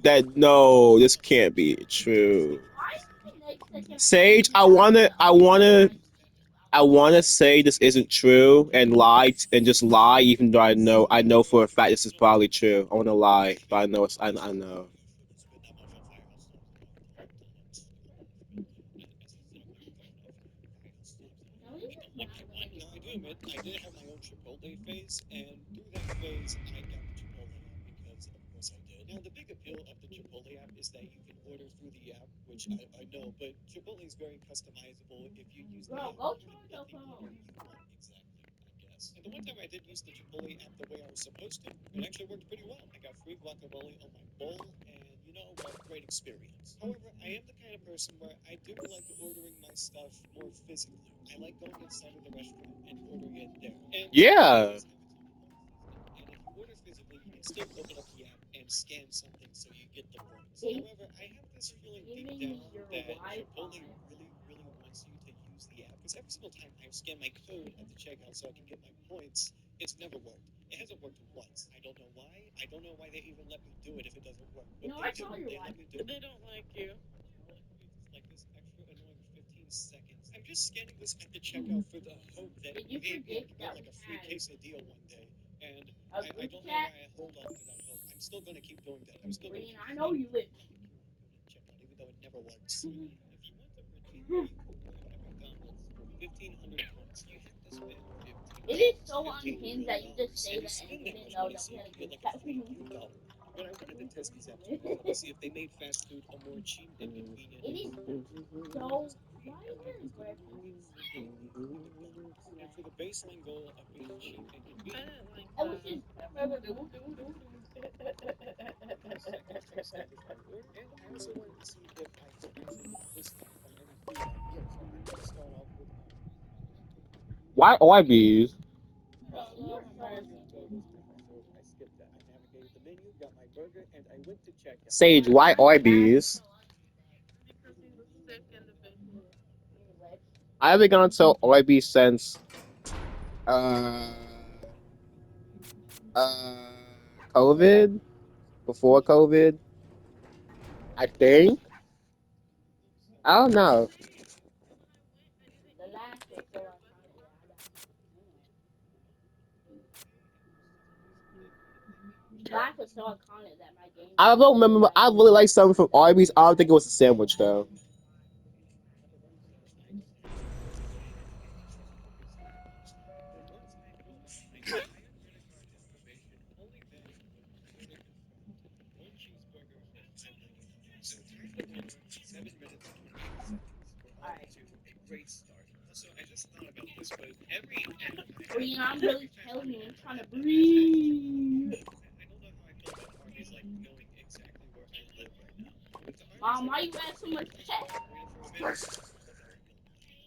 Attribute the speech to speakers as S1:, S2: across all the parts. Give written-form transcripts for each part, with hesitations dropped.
S1: That no, this can't be true.
S2: Why is it next second I see
S1: Sage,
S2: you having
S1: I wanna say this isn't true and lie and just lie, even though I know for a fact this is probably true. I wanna lie, but I know I know.
S2: no, you did not know
S3: No, I
S2: anything.
S3: do admit I did have my own Chipotle phase, and through that phase, I got the Chipotle app because, of course, I did. Now, the big appeal of the Chipotle app is that you can order through the app, which I know, but Chipotle is very customizable. If you use the
S2: Bro,
S3: app,
S2: go
S3: you can
S2: charge
S3: get
S2: your
S3: the order
S2: phone.
S3: you want exactly, I guess. And the one time I did use the Chipotle app the way I was supposed to, it actually worked pretty well. I got free guacamole on my bowl, and you know what? Great experience. However, I am the kind of person where I do like ordering my stuff more physically. I like going inside of the restaurant and ordering it there. And Chipotle
S1: Yeah.
S3: does have its own point system. And if you order physically, you can still open up the app and scan something so you get the points.
S2: They
S3: However, I have this feeling deep
S2: giving me
S3: down
S2: your
S3: that Chipotle
S2: Wi-Fi.
S3: really wants you to use the app. Because every single time I've scanned my code at the checkout so I can get my points, it's never worked. It hasn't worked once. I don't know why. I don't know why they even let me do it if it doesn't work. But
S2: No,
S3: they
S2: I
S3: do.
S2: saw your
S3: They let me do
S2: Wi-Fi.
S3: it. They don't like you. It's like this extra annoying 15 seconds. I'm just scanning this at the checkout for the hope that
S2: Did you
S3: maybe I
S2: forget
S3: can get
S2: that
S3: like
S2: we
S3: a free
S2: had
S3: quesadilla one day. And
S2: a
S3: I
S2: group
S3: don't know
S2: chat?
S3: why I hold on to that hope. I'm still going to keep doing that. I'm still going to
S2: Green,
S3: keep
S2: I know
S3: scanning
S2: you live.
S3: the QR code at checkout, even though it never works. If you want to redeem a reward at McDonald's for 1,500 points, you have to spend
S2: It
S3: $15.
S2: is so unhinged that you just
S3: $15
S2: say
S3: and you
S2: that and
S3: spend that
S2: didn't
S3: much
S2: know
S3: money
S2: that
S3: so
S2: we
S3: you
S2: had a
S3: can get
S2: group
S3: like a
S2: chat.
S3: free $1. But I wanted to test these apps first to see if they made fast food a more cheap and convenient
S2: It is so. Why is there a grape in
S3: and for the baseline goal of being cheap and convenient.
S2: I was just.
S3: Establish my order, and I also wanted to see if I could actually get a discount on any food I get. So I'm going to start off with my
S1: Why Arby's?
S2: Bro,
S3: Now
S2: you're
S3: my
S2: so
S3: highest food bill was
S2: unhinged.
S3: $10. I skipped that. I navigated the menu, got my burger, and I went to checkout.
S1: Sage, why Arby's? I haven't gone to Arby's since uh uh COVID. Before COVID, I think. I don't know.
S2: The laugh is so iconic that I got. The laugh is so iconic that my game
S1: I
S2: just
S1: don't remember. I really like something from Arby's. I don't think it was a sandwich though.
S3: Once I put my entire credit card information, only then would my order confirm. One cheeseburger for $5.99. Tiny order, 7 minutes 28 seconds. We're off
S2: alright.
S3: to a great start. Also, I just thought about this, but every app I
S2: Well,
S3: have
S2: you know, I'm
S3: open,
S2: really
S3: every time I
S2: telling you,
S3: open
S2: I'm
S3: up an
S2: trying to
S3: app that has that cheeseburger on
S2: breathe.
S3: it, I don't know how I feel about Arby's like knowing exactly where I live right now. If the Arby's
S2: Mom,
S3: ever
S2: why you
S3: comes
S2: add so
S3: to
S2: much
S3: East
S2: pep?
S3: Point Marina for a bit, I'll definitely go.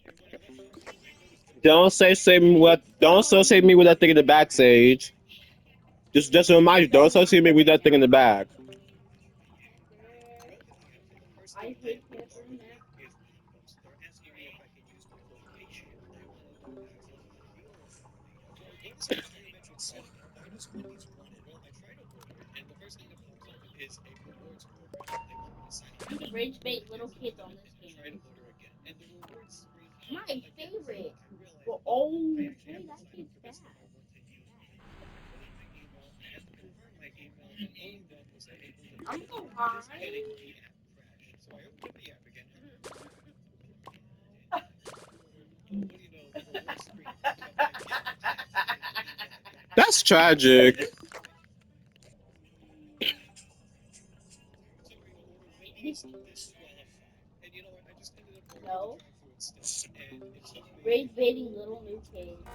S3: And when I left Arby's, I noticed that
S1: Don't say me what. Don't associate me with that thing in the back, Sage. Just to remind you, don't associate me with that thing in the back.
S3: when I opened the app, the first thing
S2: I
S3: it did
S2: hate
S3: when
S2: pepper in
S3: loading
S2: that.
S3: is pop-ups. They're asking me if I can use my location. I wanted to ask them for meal information. So what is my biometric setting? Why does Arby's want it? Well, I try to order it, and the first thing that pops up is a rewards program. They want me to sign up for
S2: You
S3: that
S2: rage
S3: program
S2: bait little
S3: again
S2: kids on this
S3: and then try to
S2: game.
S3: order again. And the rewards screen pops up
S2: My
S3: again. So
S2: favorite.
S3: I realized,
S2: Well,
S3: oh,
S2: oh,
S3: I actually
S2: hey,
S3: have to
S2: that
S3: sign up
S2: kid's
S3: for this if I
S2: fast.
S3: want to use it. Once I put in my email, I have to confirm my email, and only then was I able to
S2: I'm
S3: pay.
S2: so
S3: Just
S2: high.
S3: kidding, the app crashed. So I opened up the app again, and what do you know, the reward screen pops up again. I have to put in my email again.
S1: That's tragic.
S3: So are you gonna order Wendy's? Disqualified. And you know what? I just ended up going through the
S2: No.
S3: drive-through instead, and it took me
S2: Rage baiting little new kids.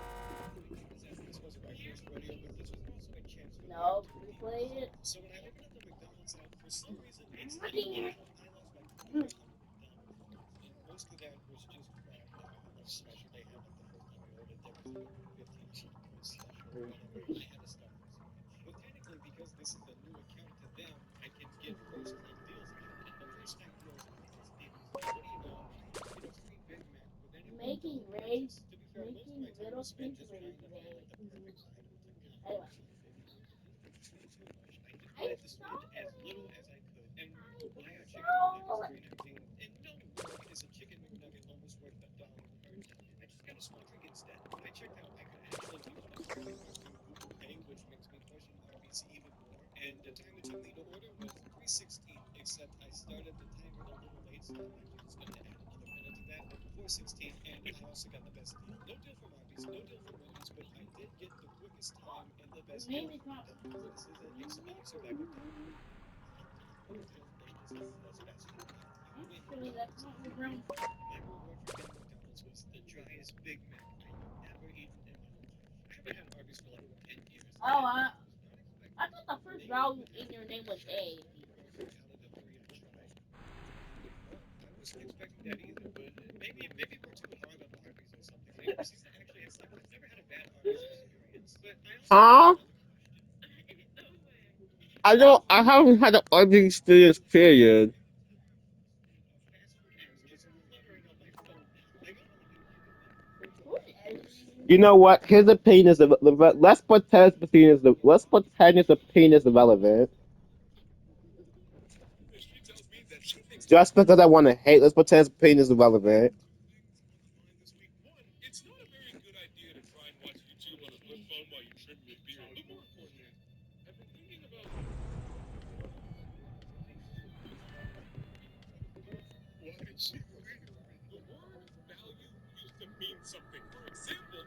S3: because this wasn't my first rodeo, but this was also a chance for me
S2: No,
S3: to redeem a
S2: replay
S3: point.
S2: it.
S3: So when I open up the McDonald's app, for some reason it's letting me know I lost like 300 McDonald's points, and most of that was just crap that I like special they had. Like the first time I ordered, there was like a 1,500 point special or whatever. I had to stop using it. But technically, because this is a new account to them, I can get first time deals again. And the first time deals are the steals. And what do you know? You can get a free Big Mac with any
S2: Making
S3: multiple
S2: rage,
S3: purchase. To be fair, most of
S2: making
S3: my time
S2: little
S3: was spent
S2: kids
S3: just
S2: rage
S3: trying to find
S2: bait.
S3: like the perfect item to
S2: Anyway,
S3: combo. But this didn't bother me too much. I did wanted to spend as little as I could. And I have chicken McNuggets, $3.19. And no, is a chicken McNugget almost worth $1? I just got a small drink instead. I checked out. I could actually use my credit card through Google Pay, which makes me question Arby's even more. And the time it took me to order was 3:16. Except I started the timer a little late, so I'm actually just going to add another minute to that. 4:16, and I also got the best deal. No deal from Arby's, no deal from Wendy's, but I did get the quickest time and the best deal
S2: Maybe it's
S3: from
S2: not.
S3: McDonald's. This is an exclusive at McDonald's. That's fast food. You win.
S2: Actually, that's not your brain.
S3: My reward for getting McDonald's was the driest Big Mac I've ever eaten in my life. I haven't had Arby's for like 10 years.
S2: Oh,
S3: And I was not expecting
S2: I thought the first vowel in your name was A.
S3: I wasn't expecting that either, but maybe we're too hard on Arby's or something. Maybe we seem to actually have like I've never had a bad Arby's experience, but I also
S1: Huh?
S3: have another question.
S1: I haven't had an Arby's experience, period.
S3: Fast food ads just fluttering on my phone now. I got
S1: You know what? Here's a penis. Let's pretend the penis. Let's pretend it's a penis irrelevant.
S3: she tells me that she thinks
S1: Just because I want to hate, let's pretend it's penis irrelevant.
S3: this week. One, it's not a very good idea to try and watch YouTube on a flip phone while you trim your beard. But more importantly, I've been thinking about why did she leave? The word value used to mean something. For example,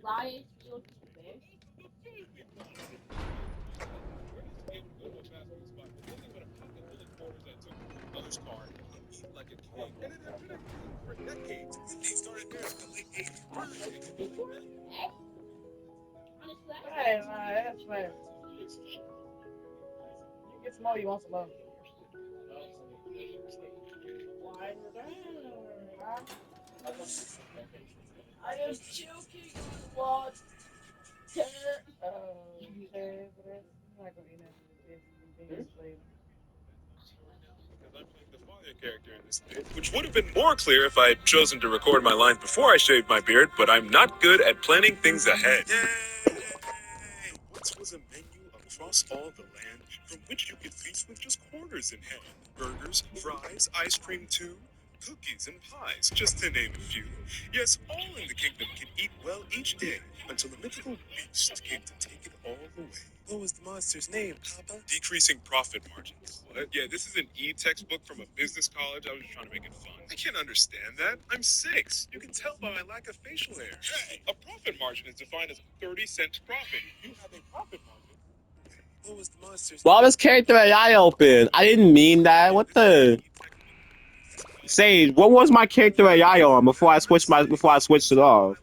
S2: Lie still too big.
S3: the food we bought. We're not to be able to go to a fast food spot with nothing but a pocket full of quarters I took from my mother's car and eat like a king. And it had been a king for decades. They started there in the late 80s.
S4: Hey, that's fine. You get some more, you want some more. I am choking on water. Okay, but I'm not gonna eat nothing later.
S3: Because I'm playing the father character in this bit, which would have been more clear if I had chosen to record my lines before I shaved my beard, but I'm not good at planning things ahead. Yay! Once was a menu across all the land from which you could feast with just quarters in hand. Burgers, fries, ice cream too, cookies and pies, just to name a few. Yes, all in the kingdom can eat well each day until a mythical beast came to take it all away. What was the monster's name, Papa? Decreasing profit margins. What? Yeah, this is an e-textbook from a business college. I was just trying to make it fun. I can't understand that. I'm 6. You can tell by my lack of facial hair. Hey, a profit margin is defined as 30 cents profit. You have a profit margin. What was the monster's
S1: Why
S3: name?
S1: was character AI open? I didn't mean that. What the? Sage, what was my character AI on before I switched it off?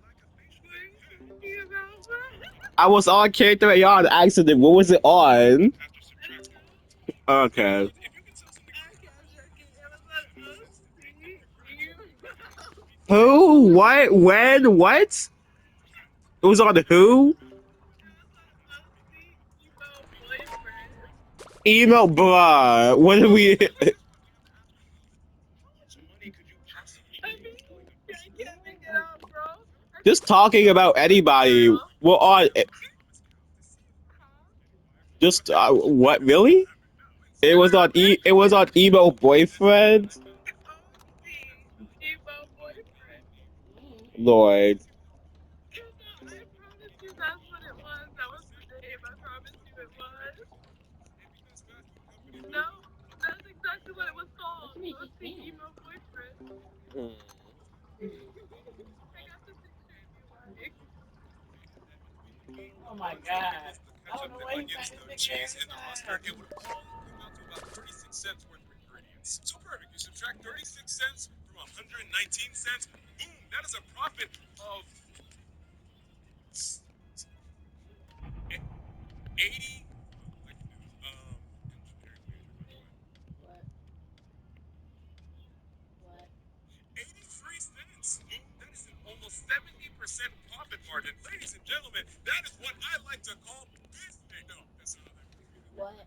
S1: I was on character AI on accident. What was it on? Okay. Who? What? When? What? It was on who? Email, bruh. What did we? Just talking about anybody. We're on. Just what? Really? It was on. It was on emo boyfriend. Lord.
S4: Oh my god. I don't know why you got this
S3: Cheese
S4: big
S3: and the
S4: ass
S3: mustard, it would have all come out to about 36 cents worth of ingredients. So perfect. You subtract 36 cents from 119 cents. Boom, that is a profit of 80. I can do this. Engineering major, by the way.
S2: What? What?
S3: 83 cents. Boom, that is an almost 70% profit margin. Ladies and gentlemen, that is what I like to call business. No, that's not.
S2: What?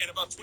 S3: And about 20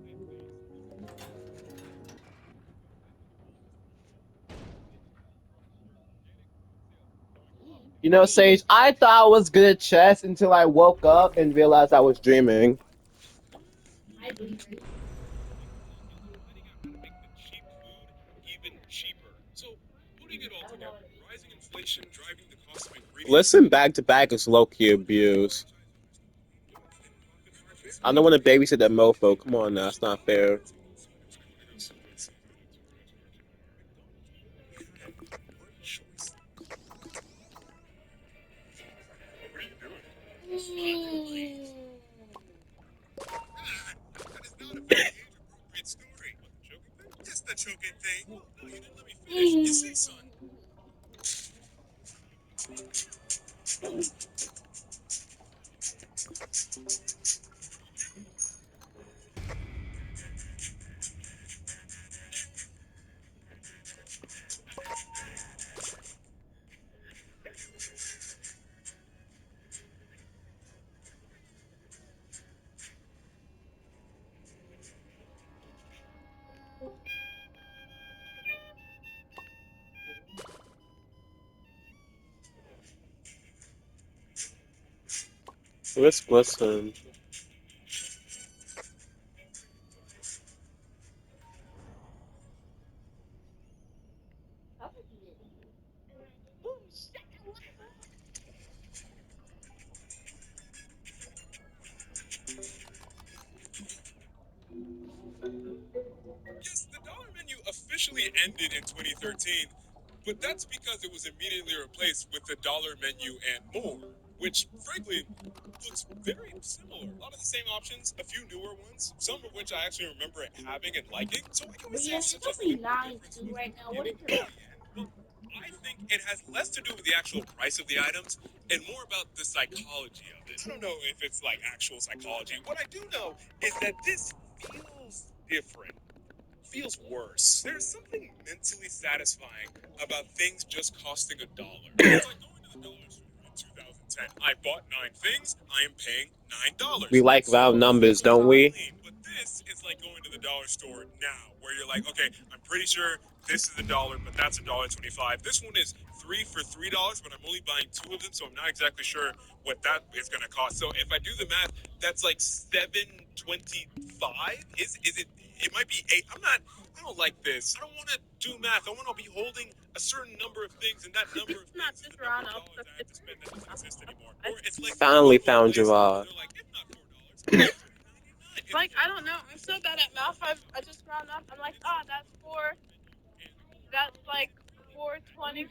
S1: You know, Sage, I thought I was good at chess until I woke up and realized I was dreaming.
S2: I believe it.
S5: Finding out how to make the cheap food even cheaper. So, putting it all together, rising inflation driving the cost of ingredients.
S1: Listen back to back is low key abuse. I don't want to babysit that mofo. Come on now, it's not fair.
S5: That is not a very age-appropriate story. What, the choking thing? Just the choking thing. Well, no, you didn't let me finish. You say, son.
S1: Let's listen.
S5: Yes, the dollar menu officially ended in 2013, but that's because it was immediately replaced with the dollar menu and more, which, frankly, looks very similar. A lot of the same options, a few newer ones, some of which I actually remember having and liking. So I can always see
S2: Brianna,
S5: such
S2: it's
S5: a
S2: only
S5: simple
S2: 9-2
S5: difference from
S2: right
S5: the
S2: now. What is
S5: beginning
S2: your
S5: to the end. Well, I think it has less to do with the actual price of the items and more about the psychology of it. I don't know if it's like actual psychology. What I do know is that this feels different, feels worse. There's something mentally satisfying about things just costing $1. It's like going to the dollar store in 2010. I bought 9 things. I am paying $9.
S1: We like
S5: So
S1: round numbers, don't we?
S5: clean. But this is like going to the dollar store now, where you're like, okay, I'm pretty sure this is $1, but that's $1.25. This one is 3 for $3, but I'm only buying 2 of them, so I'm not exactly sure what that is going to cost. So if I do the math, that's like 7.25. Is it? It might be 8. I'm not. I don't like this. I don't want to do math. I want to be holding a certain number of things, and that number of
S6: Not
S5: things is
S6: just
S5: the number
S6: round
S5: of
S6: up
S5: dollars
S6: to
S5: I have to spend that doesn't exist anymore. Or it's like
S1: Finally
S5: local
S1: found
S5: places where
S1: Gerard.
S5: they're like, if not $4, it's $3.99.
S6: like I don't know. I'm so bad at math. I just round up. I'm like, oh, that's like 4.25.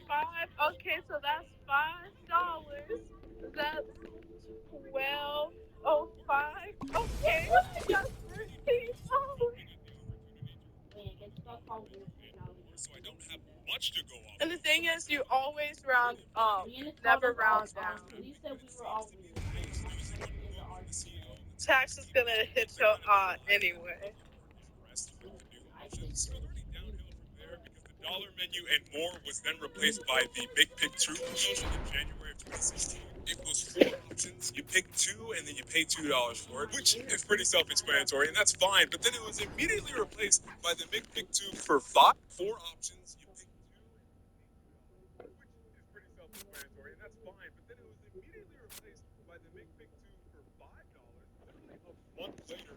S6: Okay, so that's $5. That's 12.05. Okay, that's $13.
S2: Wait, get stuck on this now.
S5: So I don't have much to go off
S6: And the
S5: of.
S6: thing is, you always round up,
S2: Brianna called
S6: never
S2: us all.
S6: round down.
S2: Police said we were all weird. I did not think that we had to argue.
S6: Tax is gonna hit your anyway.
S2: I think so.
S5: Slowly downhill from there because the dollar menu and more was then replaced by the Big Pick 2 promotion in January of 2016. It was 4 options. You pick 2 and then you pay $2 for it, which is pretty self-explanatory, and that's fine. But then it was immediately replaced by the Big Pick 2 for 5. 4 options. You pick 2 and you pay $2, which is pretty self-explanatory, and that's fine. But then it was immediately replaced by the Big Pick 2 for $5, literally a month later.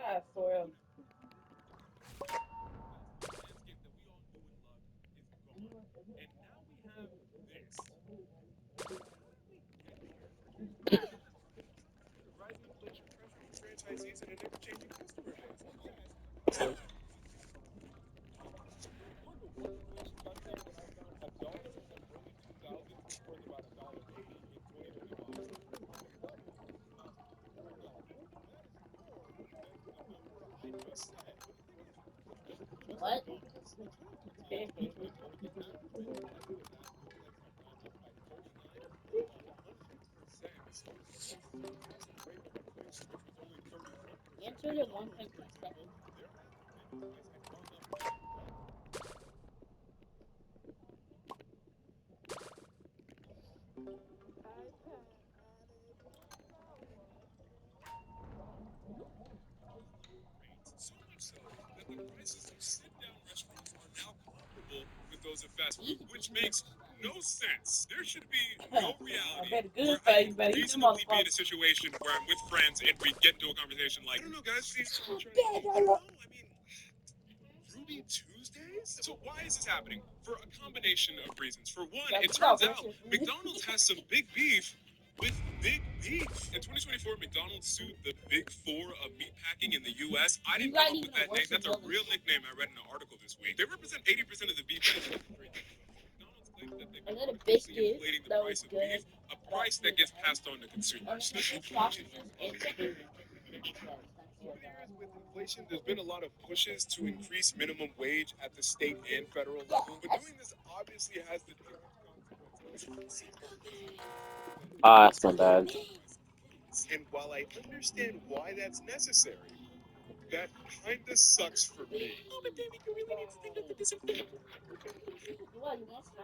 S4: I swear.
S5: Franchisees and an ever-changing customer base.
S2: What? Answer the 1.2 seconds.
S5: So much so that the prices of sit-down restaurants are now comparable with those of fast food, which makes no sense. There should be no reality
S4: bet good
S5: where
S4: for
S5: I
S4: you,
S5: can
S4: better eat them
S5: reasonably be in a
S4: motherfuckers.
S5: situation where I'm with friends and we get into a conversation like, I don't know, guys, these I don't know. I mean, Ruby Tuesdays? So why is this happening? For a combination of reasons. For one, it turns out McDonald's has some big beef with Big Beef. In 2024, McDonald's sued the Big Four of meatpacking in the U.S. I didn't come up with that name. That's a real nickname I read in an article this week. They represent 80% of the beef in the country. McDonald's claims that they've
S2: I
S5: been
S2: got a
S5: artificially
S2: biscuit
S5: inflating the
S2: that
S5: price
S2: was
S5: of
S2: good.
S5: beef, a price that gets passed on to consumers. Over the years, with inflation, there's been a lot of pushes to increase minimum wage at the state and federal level, but doing this obviously has the direct consequences.
S1: Ah, that's not bad.
S5: And while I understand why that's necessary, that kinda sucks for me. Oh, but David, you really need to think of the disinfectant.
S2: What, you want some?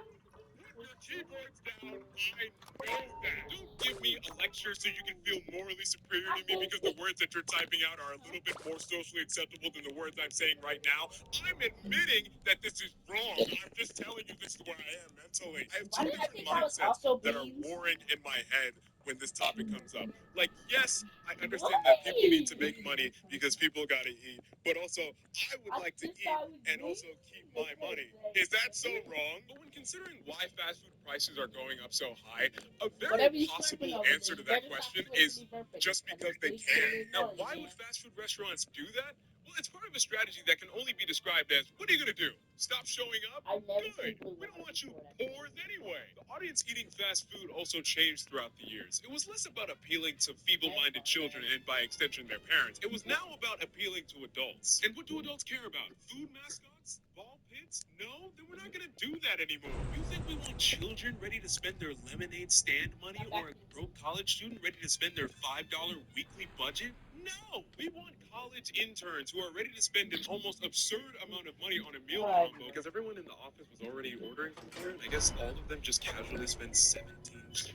S5: Put your keyboards down. I know that. Don't give me a lecture so you can feel morally superior to me because the words that you're typing out are a little bit more socially acceptable than the words I'm saying right now. I'm admitting that this is wrong. I'm just telling you this is where I am mentally. I have
S2: Why
S5: two
S2: did I
S5: different
S2: think that was
S5: mindsets
S2: also
S5: that are
S2: beans?
S5: warring in my head when this topic comes up. Like, yes, I understand that people need to make money because people gotta eat, but also I would like to eat and also keep my money. Is that so wrong? But when considering why fast food prices are going up so high, a very possible answer to that question is just because they can. Now, why would fast food restaurants do that? Well, it's part of a strategy that can only be described as, what are you going to do? Stop showing up? Good. We don't want you poor anyway. The audience eating fast food also changed throughout the years. It was less about appealing to feeble-minded children and, by extension, their parents. It was now about appealing to adults. And what do adults care about? Food mascots? Ball pits? No, then we're not going to do that anymore. You think we want children ready to spend their lemonade stand money or a broke college student ready to spend their $5 weekly budget? No, we want college interns who are ready to spend an almost absurd amount of money on a meal combo because everyone in the office was already ordering from here. I guess all of them just casually spend $17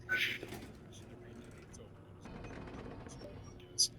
S5: every day. So, yes.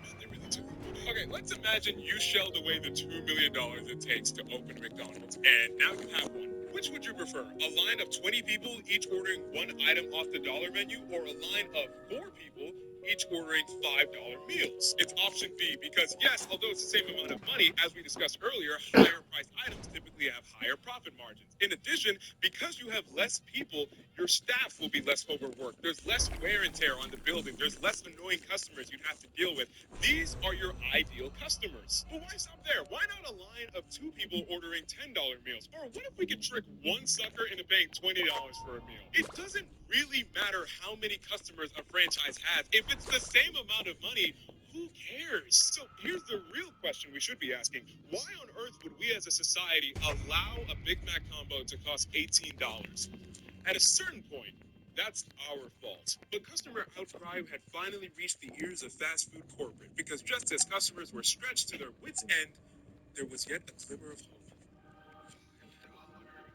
S5: Man, they really took the money. Okay, let's imagine you shelled away the $2 million it takes to open McDonald's, and now you have one. Which would you prefer? A line of 20 people each ordering one item off the dollar menu, or a line of 4 people each ordering $5 meals? It's option B because, yes, although it's the same amount of money, as we discussed earlier, higher priced items typically have higher profit margins. In addition, because you have less people, your staff will be less overworked. There's less wear and tear on the building. There's less annoying customers you'd have to deal with. These are your ideal customers. But why stop there? Why not a line of 2 people ordering $10 meals? Or what if we could trick one sucker into paying $20 for a meal? It doesn't really matter how many customers a franchise has. If it's the same amount of money, who cares? So here's the real question we should be asking. Why on earth would we as a society allow a Big Mac combo to cost $18? At a certain point, that's our fault. But customer outcry had finally reached the ears of fast food corporate because just as customers were stretched to their wits' end, there was yet a glimmer of hope.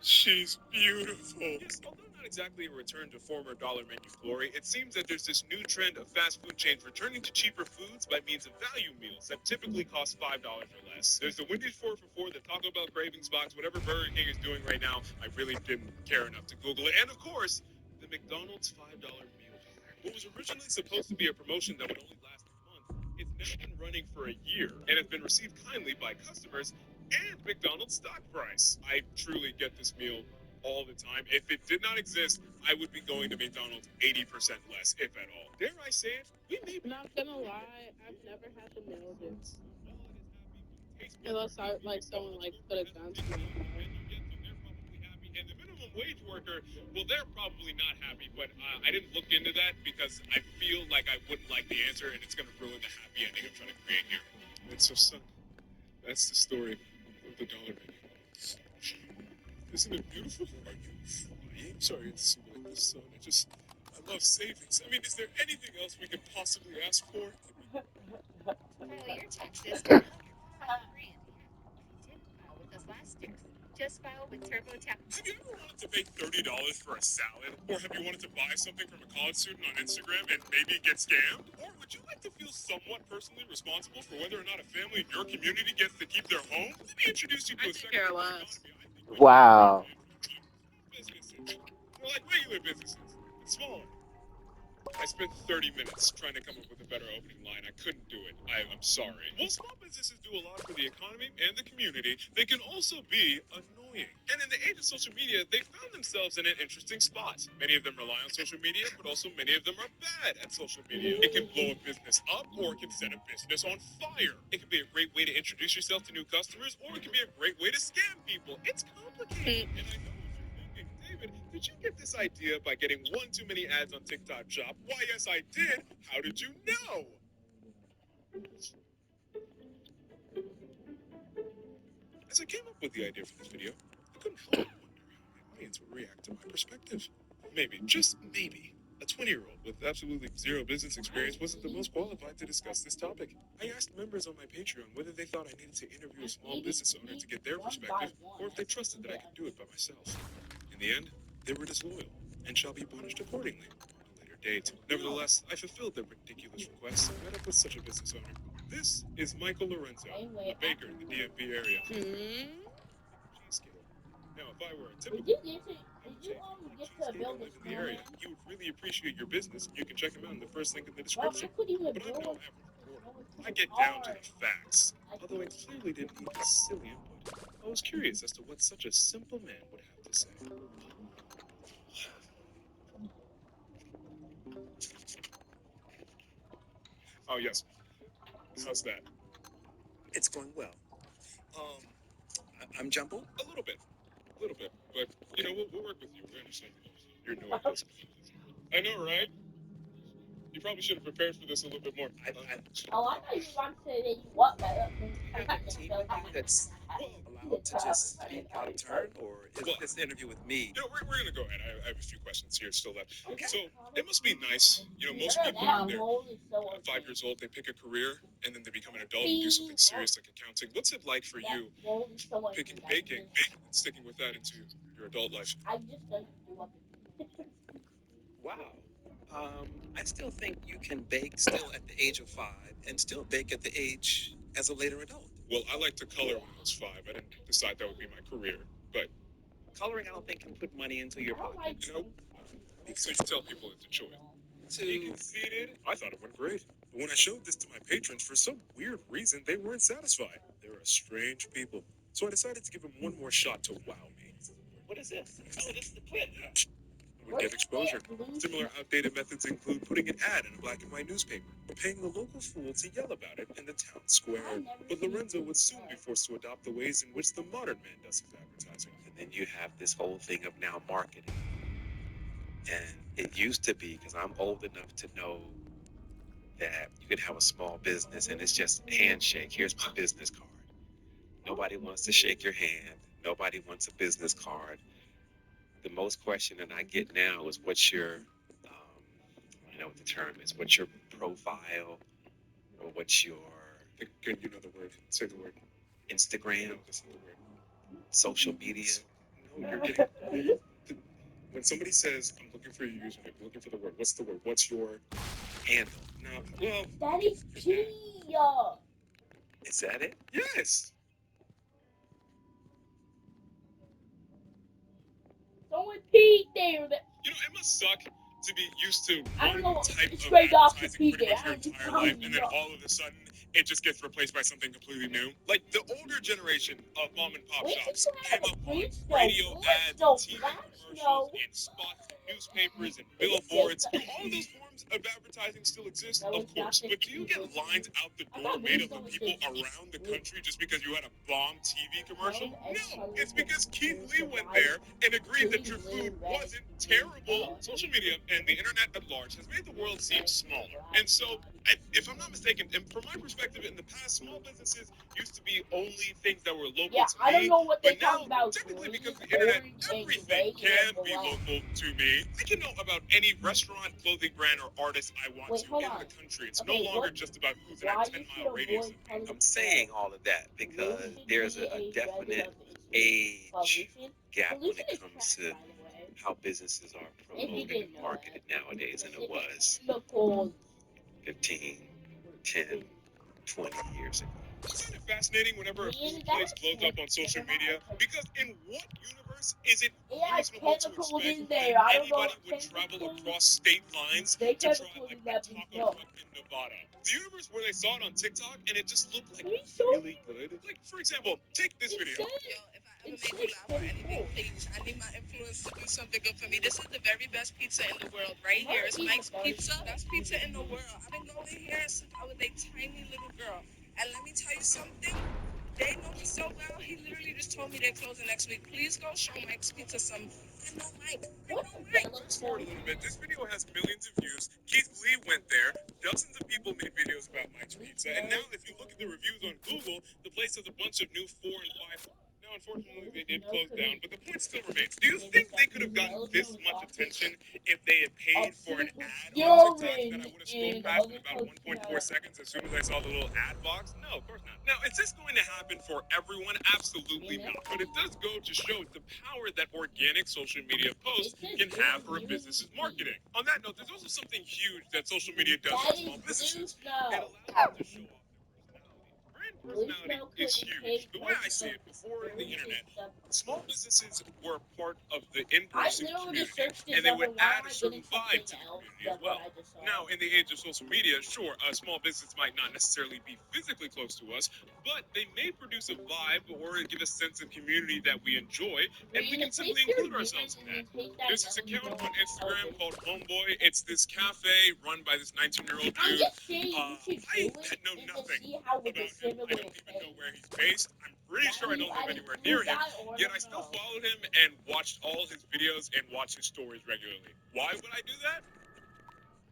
S5: She's beautiful. Yes, although not exactly a return to former dollar menu glory, it seems that there's this new trend of fast food chains returning to cheaper foods by means of value meals that typically cost $5 or less. There's the Wendy's 4 for 4, the Taco Bell Cravings Box, whatever Burger King is doing right now. I really didn't care enough to Google it. And of course, the McDonald's $5 meal. What was originally supposed to be a promotion that would only last a month, it's now been running for a year and has been received kindly by customers and McDonald's stock price. I truly get this meal all the time. If it did not exist, I would be going to McDonald's 80% less, if at all. Dare I say it? We may be.
S6: Not gonna lie, I've never had the meal this.
S5: While it is happy when taste buds
S6: Unless I
S5: return to
S6: like someone like
S5: McDonald's,
S6: put a
S5: it
S6: gun
S5: hasn't
S6: to
S5: been
S6: my
S5: put on the
S6: head.
S5: menu yet, so they're probably happy. And the minimum wage worker, well, they're probably not happy, but I didn't look into that because I feel like I wouldn't like the answer and it's going to ruin the happy ending I'm trying to create here. And so, son, that's the story of the dollar menu. Isn't it beautiful? Are you flying? Sorry to simulate the sun. I love savings. I mean, is there anything else we could possibly ask for?
S7: File your taxes and help your $5 grand. If you didn't file with us last year, just file with TurboTax.
S5: Have you ever wanted to pay $30 for a salad? Or have you wanted to buy something from a college student on Instagram and maybe get scammed? Or would you like to feel somewhat personally responsible for whether or not a family in your community gets to keep their home? Let me introduce you to
S6: I
S5: a
S6: could
S5: sector
S6: care
S5: of the
S6: less.
S5: economy I think
S1: Wow.
S5: businesses. They're like regular businesses, but smaller. I spent 30 minutes trying to come up with a better opening line. I couldn't do it. I'm sorry. While small businesses do a lot for the economy and the community, they can also be annoying. And in the age of social media, they found themselves in an interesting spot. Many of them rely on social media, but also many of them are bad at social media. It can blow a business up, or it can set a business on fire. It can be a great way to introduce yourself to new customers, or it can be a great way to scam people. It's complicated. And I know what you're thinking. David, did you get this idea by getting one too many ads on TikTok Shop? Why, yes, I did. How did you know? As I came up with the idea for this video, I couldn't help but wonder how my audience would react to my perspective. Maybe, just maybe, a 20-year-old with absolutely zero business experience wasn't the most qualified to discuss this topic. I asked members on my Patreon whether they thought I needed to interview a small business owner to get their perspective, or if they trusted that I could do it by myself. In the end, they were disloyal and shall be punished accordingly at a later date. Nevertheless, I fulfilled their ridiculous requests and met up with such a business owner. This is Michael Lorenzo, a baker in the DMV area. Cheesecake. Now, if I were a typical
S2: Did you
S5: cheesecake
S2: get to
S5: cheesecake
S2: build
S5: and
S2: this
S5: live in the area,
S2: snowman?
S5: you would really appreciate your business. You can check him out in the first link in the
S2: Well, I
S5: description.
S2: couldn't even
S5: But I'm no
S2: build
S5: average reporter.
S2: it.
S5: I get down to the facts. Although I clearly didn't need his silly input, I was curious as to what such a simple man would have to say. Oh, yes. How's that?
S8: It's going well. I'm Jumbo.
S5: A little bit. But, you know, we'll work with you. We understand you're new at this. I know, right? You probably should have prepared for this a little bit more.
S2: Oh, I thought you wanted to say that you what better.
S8: I have a team with you that's allowed to just speak out of turn, or is this interview with me?
S5: You know, we're going to go ahead. I have a few questions here still left.
S8: Okay.
S5: So, it must be nice. You know, most people, when they're 5 years old, they pick a career, and then they become an adult and do something serious like accounting. What's it like for you picking baking and sticking with that into your adult life?
S8: Wow. I still think you can bake still at the age of 5 and still bake at the age as a later adult.
S5: Well, I like to color when I was 5. I didn't decide that would be my career. But,
S8: Coloring, I don't think, can put money into your pocket.
S5: you know, so you tell people it's a choice.
S8: To
S5: Conceited? I thought it went great. But when I showed this to my patrons, for some weird reason, they weren't satisfied. They were a strange people. So I decided to give them one more shot to wow me.
S8: what is this? Oh, this is the print.
S5: I would get exposure. Similar outdated methods include putting an ad in a black and white newspaper, or paying the local fool to yell about it in the town square. But Lorenzo would soon be forced to adopt the ways in which the modern man does his advertising.
S9: And then you have this whole thing of now marketing. And it used to be, because I'm old enough to know that you could have a small business and it's just handshake. Here's my business card. Nobody wants to shake your hand. Nobody wants a business card. The most question that I get now is what's your, you know what the term is, what's your profile, or what's your
S5: Can you know the word? Say the word.
S9: Instagram,
S5: No, that's not the word.
S9: social media.
S5: No, you're getting. When somebody says, I'm looking for your username, I'm looking for the word, what's the word? What's your
S9: Handle.
S5: no? Well,
S2: That is key.
S9: Is that it?
S5: yes.
S2: Don't repeat there.
S5: You know, it must suck to be used to
S2: I don't
S5: one
S2: know,
S5: type
S2: it's
S5: of
S2: straight off the
S5: advertising pretty
S2: PJ.
S5: much your entire life, and then all of a sudden it just gets replaced by something completely new. Like the older generation of mom and pop shops came up on radio ads, and TV commercials, and spots, and newspapers, and billboards. All of those forms forms of advertising still exist,
S2: No,
S5: of
S2: it's not
S5: course.
S2: the
S5: But do you get
S2: cheapest
S5: lines out the
S2: I
S5: door
S2: thought
S5: made up
S2: Bluestone
S5: of
S2: was
S5: people
S2: the
S5: around the
S2: cheapest.
S5: country just because you had a bomb TV commercial?
S2: Brown egg
S5: No,
S2: color
S5: it's because
S2: with
S5: Keith
S2: blue
S5: Lee
S2: with
S5: went
S2: white,
S5: there and agreed that
S2: green,
S5: your
S2: blue,
S5: food
S2: red,
S5: wasn't
S2: green,
S5: terrible.
S2: yellow.
S5: Social media and the internet at large has made the world seem smaller. And so, if I'm not mistaken, and from my perspective, in the past, small businesses used to be only things that were local
S2: Yeah,
S5: to
S2: I don't
S5: me.
S2: know what they
S5: But
S2: talk
S5: now,
S2: about.
S5: technically,
S2: Green,
S5: because of the internet,
S2: orange, and
S5: everything
S2: gray,
S5: can
S2: and
S5: be
S2: black.
S5: local to me. I can know about any restaurant, clothing brand, or artist I want
S2: Wait,
S5: to
S2: hold
S5: in
S2: on.
S5: the country. It's
S2: Okay,
S5: no longer
S2: what?
S5: just about who's in a
S2: Why
S5: 10
S2: you should
S5: mile radius
S2: avoid
S5: of me.
S2: color
S9: I'm saying all of that
S2: Blue
S9: because
S2: should
S9: there's
S2: be
S9: a
S2: a
S9: definite
S2: age of
S9: age
S2: pollution.
S9: gap when
S2: Pollution
S9: it
S2: is
S9: comes
S2: trash,
S9: to
S2: by the way.
S9: how businesses are
S2: If you
S9: promoted
S2: didn't
S9: and
S2: know
S9: marketed nowadays than it was
S2: chemicals.
S9: 15, 10, 20 years ago.
S5: It's kind of fascinating whenever a
S2: Man,
S5: food
S2: that
S5: place
S2: was
S5: blows up on social
S2: never mind.
S5: media, because in what universe is it
S2: It has
S5: reasonable to
S2: chemicals
S5: expect
S2: in there.
S5: that
S2: I don't know
S5: anybody would travel
S2: chemicals.
S5: across state lines
S2: They
S5: to try
S2: chemicals
S5: like
S2: in
S5: a
S2: that
S5: taco
S2: no.
S5: truck in Nevada? The universe where they saw it on TikTok and it just looked like
S2: We saw
S5: really good. Like, for example, take this
S2: it
S5: video.
S2: said
S6: Yo, if I ever
S2: it
S6: make
S2: said
S6: you laugh or anything,
S2: chemicals.
S6: please, I need my influence to do something good for me. This is the very best pizza in the world, right
S2: What
S6: here. It's
S2: is
S6: Mike's
S2: the
S6: Pizza. Best pizza in the world. I've been going here since I was a tiny little girl. And let me tell you something. They know me so well. He literally just told me they're closing next week. Please go show Mike's Pizza some. I know Mike. I know Mike.
S5: Fast forward a little bit. This video has millions of views. Keith Lee went there. Dozens of people made videos about Mike's Pizza. And now, if you look at the reviews on Google, the place has a bunch of new 4 and 5. Now, unfortunately, they did close down, but the point still remains. Do you think they could have gotten this much attention if they had paid for an ad on TikTok that I would have scrolled past in about 1.4 seconds as soon as I saw the little ad box? No, of course not. Now, is this going to happen for everyone? Absolutely not. But it does go to show the power that organic social media posts can have for a business's marketing. On that note, there's also something huge that social media does for small businesses. It allows them to show off their personality. Brand personality is huge. The way I see it, before the internet, small businesses were part of the in-person community, and they would add a certain vibe to the community as well. Now, in the age of social media, sure, a small business might not necessarily be physically close to us, but they may produce a vibe or give a sense of community that we enjoy, and we can simply include ourselves in that. There's this account on Instagram called Homeboy. It's this cafe run by this 19-year-old dude. I know nothing about him. I don't even know where he's based. I'm pretty sure I don't live anywhere near him. Yet I still followed him and watched all his videos and watched his stories regularly. Why would I do that?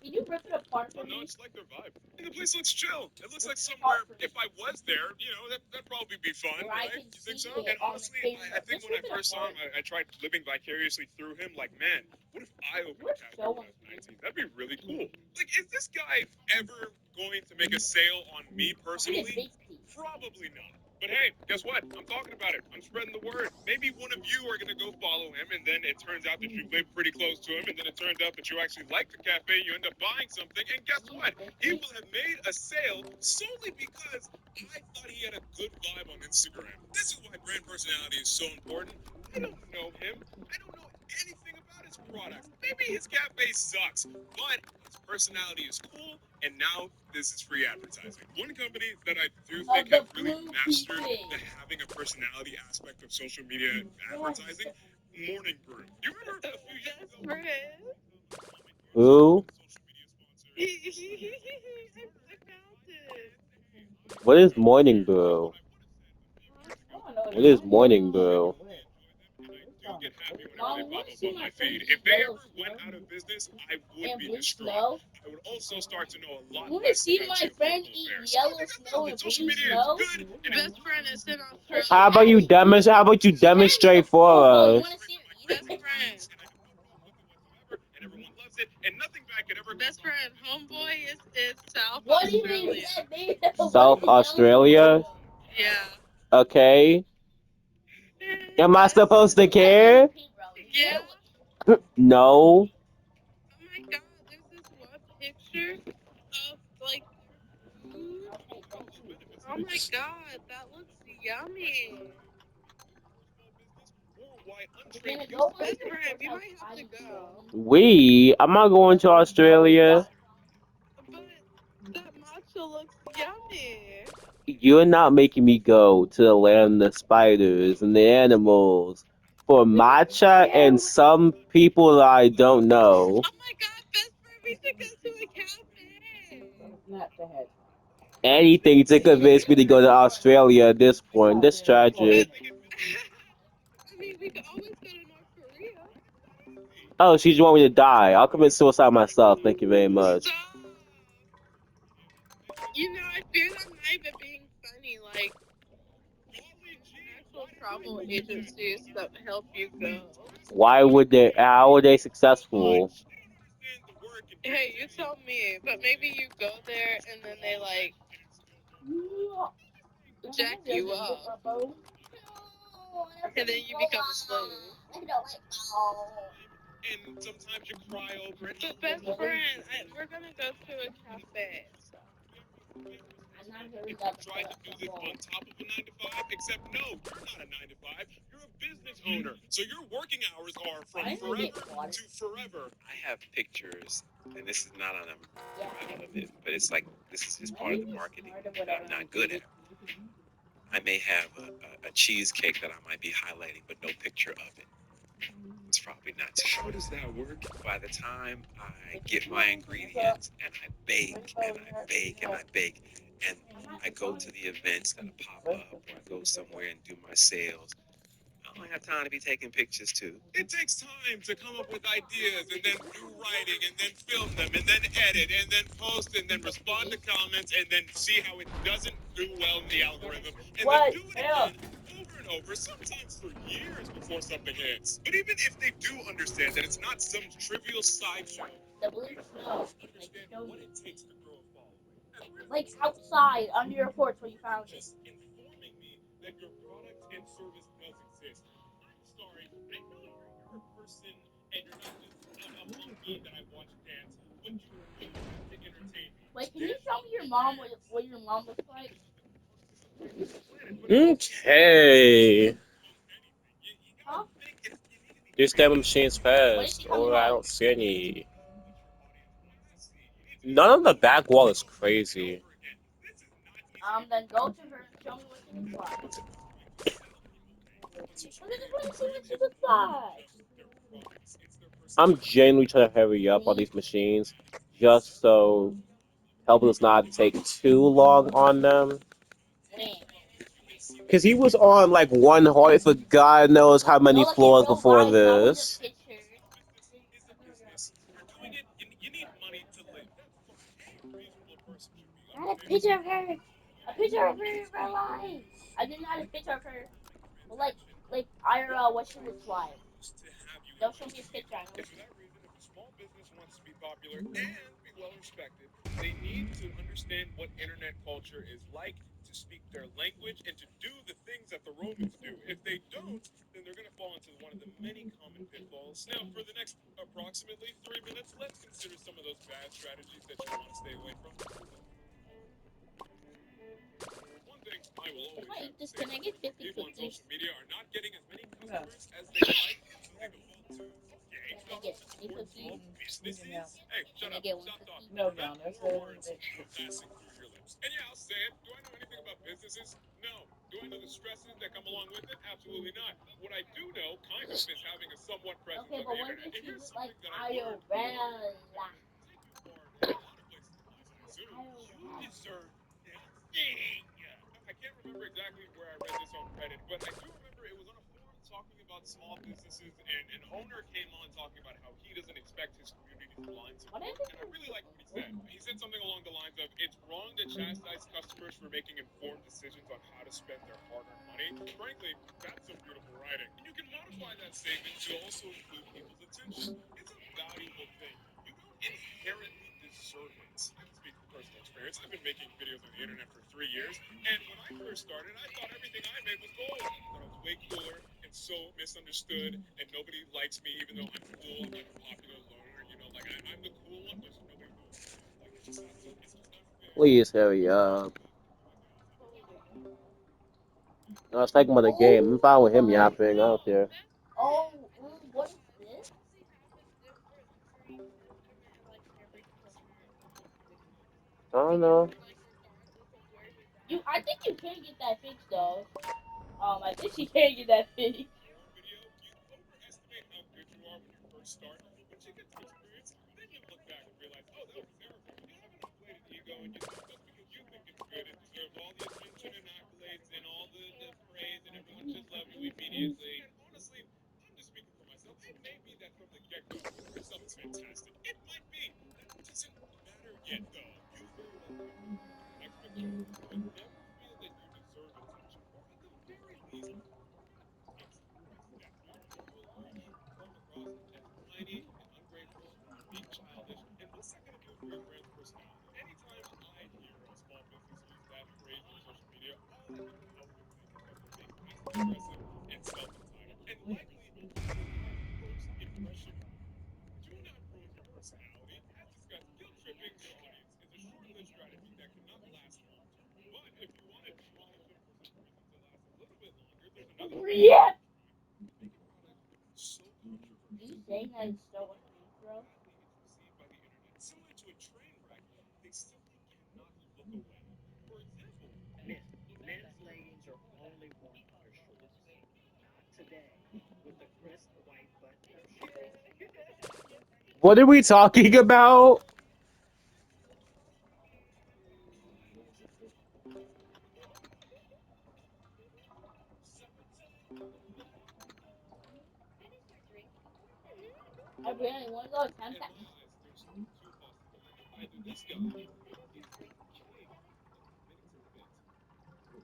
S2: Can you rip it apart for
S5: No,
S2: me?
S5: it's like their vibe. And the place looks chill. It looks like somewhere, if I was there, that'd probably be fun, right? You think so? And honestly, I think when I first saw him, I tried living vicariously through him. Like, man, what if I opened a cafe when I was 19? That'd be really cool. Like, is this guy ever going to make a sale on me personally? Probably not. But hey, guess what? I'm talking about it. I'm spreading the word. Maybe one of you are going to go follow him, and then it turns out that you live pretty close to him, and then it turns out that you actually like the cafe, you end up buying something, and guess what? He will have made a sale solely because I thought he had a good vibe on Instagram. This is why brand personality is so important. I don't know him. I don't know anything about his products. Maybe his cafe sucks, but his personality is cool, and now this is free advertising. One company that I do think has really mastered the having a personality aspect of social media advertising, Morning Brew. You remember a few years ago?
S1: Who?
S6: I found it.
S1: What is Morning Brew? What is Morning Brew?
S5: Do get happy whenever they pop up on my feed. If they ever went out of business, I would be distraught. I would also start to know a lot less about geopolitical affairs. Social media is good. And
S6: Best friend is in Australia.
S1: How about you demonstrate for us?
S6: Best friend.
S5: And everyone loves it, and nothing bad could ever go
S6: Best friend. Homeboy is South
S2: What do you
S6: Australia.
S2: mean?
S1: South Australia?
S6: Yeah.
S1: Okay. Am I supposed to care?
S6: Yeah.
S1: No.
S6: Oh my god, there's this one picture of like food. Oh my god, that looks yummy. Best friend, we might have to go.
S1: I'm not going to Australia.
S6: But that matcha looks yummy.
S1: You're not making me go to the land of the spiders and the animals for matcha and some people I don't know.
S6: Oh my god, best friend, We should go to a cafe.
S4: Not the head.
S1: Anything to convince me to go to Australia at this point. This tragic.
S6: I mean, we could always go to North Korea.
S1: Oh, she just want me to die. I'll commit suicide myself. Thank you very much.
S6: Stop. You know, I fear that I'm not even being funny. Like, actual travel agencies that help you go.
S1: Why would they? How are they successful?
S6: Hey, you tell me. But maybe you go there and then they like jack you up, and then you become a slave.
S5: And sometimes you cry over it.
S6: But best friend, we're gonna go to a cafe. So.
S5: If you tried to do this on top of a 9 to 5, except no, you're not a 9 to 5. You're a business owner. So your working hours are from forever to forever.
S9: I have pictures, and this is not on it, but it's like this is just part of the marketing that I'm not good at. I may have a cheesecake that I might be highlighting, but no picture of it. It's probably not too.
S5: How does that work?
S9: By the time I get my ingredients and I bake and I bake and I bake, and I go to the events that pop up, or I go somewhere and do my sales, I don't have time to be taking pictures too.
S5: It takes time to come up with ideas and then do writing and then film them and then edit and then post and then respond to comments and then see how it doesn't do well in the algorithm and then do it again over and over, sometimes for years before something hits. But even if they do understand that it's not some trivial sideshow,
S2: The blue snow.
S5: understand what it takes to grow a following.
S2: Like outside, under your porch where you found it.
S5: Just informing me that your product and service does exist. I'm sorry, I know you're a person and you're not just a monkey that I watch dance, but you do have to entertain me.
S2: Wait, can you show me your mom what your mom looks like?
S1: Okay.
S2: Huh?
S1: These demo machines fast. Oh, I don't see any. None of the back wall is crazy.
S2: Then go to her and show me what she looks like. I just want to see what she looks like.
S1: I'm genuinely trying to hurry up on these machines just so help us not take too long on them. Because he was on like 100 for God knows how many floors before this.
S5: You need money to live.
S2: I had a picture of her. A picture of her in real life. I didn't have a picture of her. But like IRL, what she looks like. Don't show me a picture.
S5: And for that reason, if a small business wants to be popular and be well respected, they need to understand what internet culture is like, to speak their language, and to do the things that the Romans do. If they don't, then they're going to fall into one of the many common pitfalls. Now, for the next approximately 3 minutes, let's consider some of those bad strategies that you want to stay away from. One thing I will always
S2: Wait,
S5: have to
S2: just
S5: say,
S2: can I get 50
S5: people on
S2: 50?
S5: social media are not getting as many customers as they like, and so they default to, okay,
S2: Can I get 50
S5: small
S2: 50?
S5: businesses. Hey, shut
S2: Can I
S5: up,
S2: get
S5: stop
S2: 150?
S5: talking.
S4: No, John, that's
S5: Your
S4: a
S5: words are passing through your lips. And yeah, I'll say it. Do I know anything about businesses? No. Do I know the stresses that come along with it? Absolutely not. What I do know, kind of, is having a somewhat presence
S2: Okay,
S5: on
S2: but
S5: the
S2: when
S5: internet.
S2: did
S5: And
S2: she
S5: here's
S2: look like
S5: something that I learned.
S2: IRL?
S5: Take you far in a lot of places in life, I assume. You deserve nothing. I can't remember exactly where I read this on Reddit, but I do remember it was on a forum talking about small businesses, and an owner came on talking about how he doesn't expect his community to blind support. And I really liked what he said. He said something along the lines of, it's wrong to chastise customers for making informed decisions on how to spend their hard-earned money. Frankly, that's some beautiful writing. And you can modify that statement to also include people's attention. It's a valuable thing. You don't inherently deserve it. I can speak from personal experience. I've been making videos on the internet for 3 years, and when I first started, I thought everything I made was gold. I thought I was way cooler and so misunderstood, and nobody likes me even though I'm cool. I'm like a popular loner, you know, like I'm the cool one, but nobody knows me. Like it's just not fair.
S1: Please hurry up. I was thinking about the game. I'm fine with him yapping. I don't care.
S2: Oh, what is this?
S1: I don't know.
S2: I think you can get that fixed though. I think she can get that fixed.
S5: Video, you overestimate how good you are when you first start. Once you get some experience, then you look back and realize going, just because you think it's good, it deserves all the attention and accolades and all the praise, and everyone should love you immediately. And honestly, I'm just speaking for myself. It may be that from the get-go, your stuff is fantastic. It might be. That doesn't matter yet, though. You very well could. Next picture. But never feel that you deserve attention, or at the very least, experience that. You will learn that come across as whiny and ungrateful and being childish. And what's that going to do for your brand's personality? Anytime I hear a small business use that phrase on social media, all I can help but think is that they're being passive aggressive and self-entitled, and likely provide a first impression. Do not ruin your personality. As discussed, guilt tripping your audience is a short-lived strategy that cannot last long. But if you want to admonish them for some reason to last a little bit longer, there's another way
S2: Yeah.
S5: make a product so controversial.
S2: You saying that it's still a free throw?
S5: Badly it's received by the internet, similar to a train wreck, they simply cannot look away. For example,
S8: Men's leggings are only worn under shorts. Not today. With the crisp white button-up shoes.
S1: What are we talking about?
S2: I really want to go attempt that.
S5: and be honest, there's two possibilities. Either this guy is the king of admitting to fit,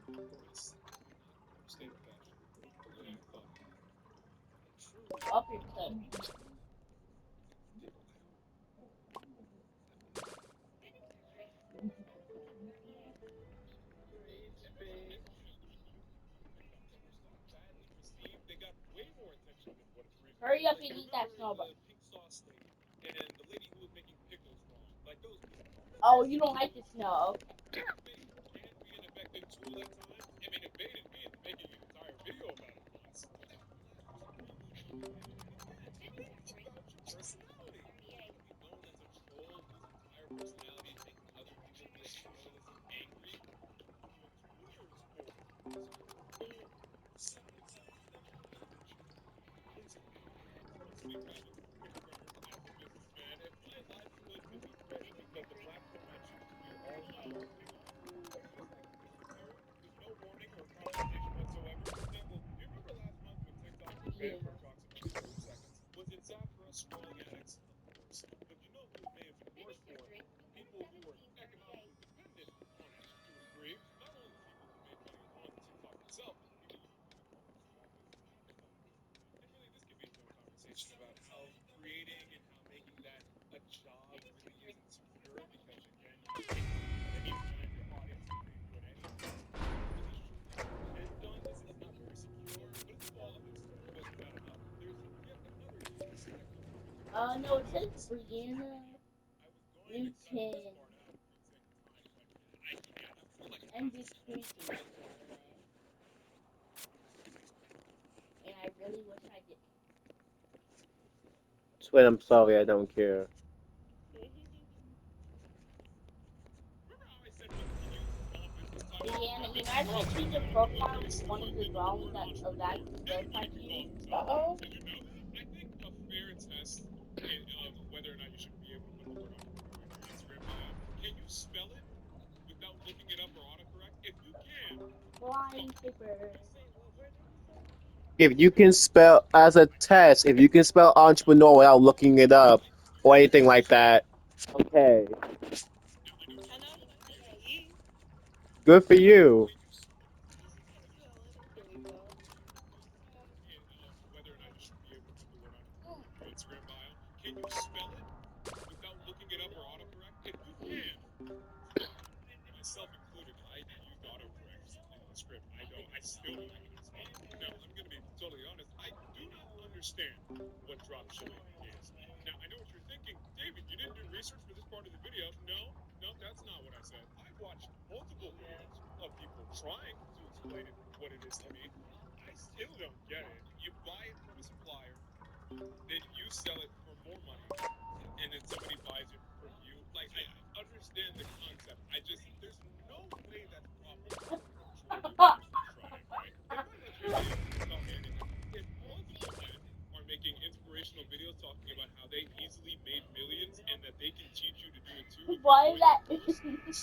S5: or else not understanding fashion the way I thought he would. And truly,
S2: Up your clip.
S5: badly received, they got way more attention than what it's reasonable.
S2: Hurry up
S5: Like,
S2: and eat
S5: remember
S2: that snowball.
S5: the pink sauce lady and the lady who was making pickles wrong. Like those people.
S2: Oh, you don't like the snow.
S5: Fake can be an effective tool at times. I mean, it baited me into making an entire video about it once. And again, it's about your personality. You can be known as a troll whose entire personality is making other people feel powerless and angry. Twitter is full. So listen, let's be kind of confirmed as a businessman. If my livelihood isn't threatened because the platform I choose to be all about marketing on is just like necessary, with no warning or compensation whatsoever. For example, do you remember last month when TikTok was banned for approximately 30 seconds? Was it sad for us scrolling addicts? Of course. But you know who it may have been worse for? People who are economically dependent on it to a degree. Not only the people who made money on TikTok itself, but the people who use it to run their small businesses just like you. And really, this could be its own conversation about how creating and how making that a job really isn't secure because, again, you can anytime your audience can be input anything. This is true. And done, this is not very secure, but it's flawless. Wasn't that enough? There's yet another unique spectrum of integration.
S2: No, it says Brianna
S5: I was going to cut this
S2: Newton
S5: part out for the sake of time, but I can't. I feel like
S2: and this creature. And I really wish I did.
S1: Sweat, I'm sorry, I don't care.
S5: remember how I said we can use small business titles?
S2: Brianna, you might want to change your profile to one of the drawings that of that verified you.
S4: Uh-oh.
S5: Did you know that? I think a fair test of whether or not you should be able to put the word entrepreneur in your Instagram bio. Can you spell it without looking it up or autocorrect? If you can,
S2: Flying paper.
S5: say what word did you say?
S1: If you can spell, as a test, if you can spell entrepreneur without looking it up or anything like that, okay,
S5: Now I know what you're thinking. Weird.
S1: good for you.
S5: Can you whether or not you should be able to put the word entrepreneur in your Instagram bio? Can you spell it without looking it up or autocorrect? If you can, myself included, I used autocorrect in the script. I still don't know how to spell it. Now, I'm going to be totally honest. I do not understand what drop shipping is. Now, I know what you're thinking. David, you didn't do research for this part of the video. No, that's not what I said. I've watched multiple videos of people trying to explain what it is to me. I still don't get it. You buy it from a supplier, then you sell it for more money, and then somebody buys it from you. Like, I understand the concept. There's no way that's profitable for a trading business to try, right? If I let you know, tell me anything. If multiple men are making inspirational videos talking about how they easily made millions and that they can teach you to do it too, if you
S2: Why is
S5: join their
S2: that?
S5: course,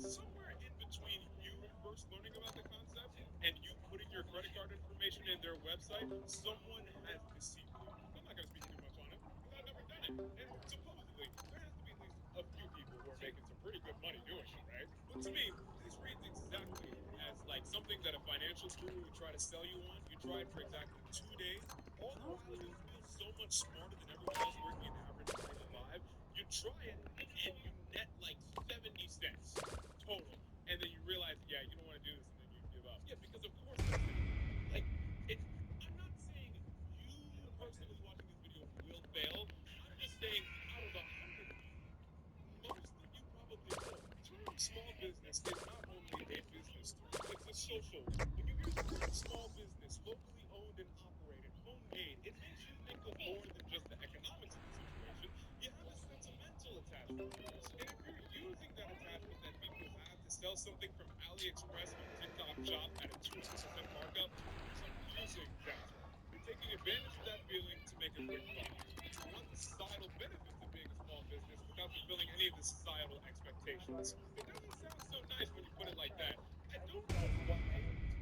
S5: somewhere in between you first learning about the concept and you putting your credit card information in their website, someone has deceived you. I'm not going to speak too much on it because I've never done it. And supposedly, there has to be at least a few people who are making some pretty good money doing it, right? But to me, this reads exactly as like something that a financial guru would try to sell you on. You try it for exactly 2 days. All the while, you feel so much smarter than everyone else working an average 9 to 5. You try it and you net like 70 cents total. And then you realize, yeah, you don't want to do this, and then you give up. Yeah, because of course that's gonna happen. Like, I'm not saying you personally watching this video will fail. I'm just saying out of 100 people, most of you probably will. The term small business is not only a business term, it's a social one. When you hear the word small business, locally owned and operated, homemade, it makes you think of more than just the economics of the situation. You have a sentimental attachment to this. And if you're using that attachment that people have to sell something from AliExpress on TikTok Shop at a 200% markup, you're abusing that term. You're taking advantage of that feeling to make a quick buck. You want the societal benefits of being a small business without fulfilling any of the societal expectations. It doesn't sound so nice when you put it like that. I don't know why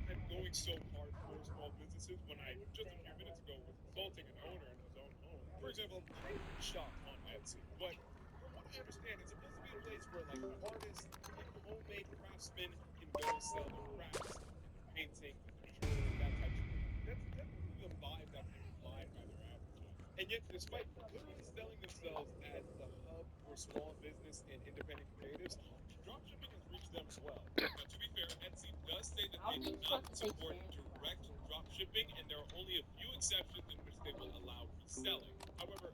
S5: I'm going so hard for small businesses when I just a few minutes ago was insulting an owner in his own home. For example, I shop on Etsy, but from what I understand, it's supposed to be a place where like artists and homemade craftsmen can go sell their crafts and their paintings and their jewelry, that type of thing. That's definitely the vibe that's implied by their advertising. And yet, despite clearly selling themselves as the hub for small business and independent creatives, dropshipping has reached them as well. Now, to be fair, Etsy does say that they do not support direct dropshipping, and there are only a few exceptions in which they will allow reselling. However,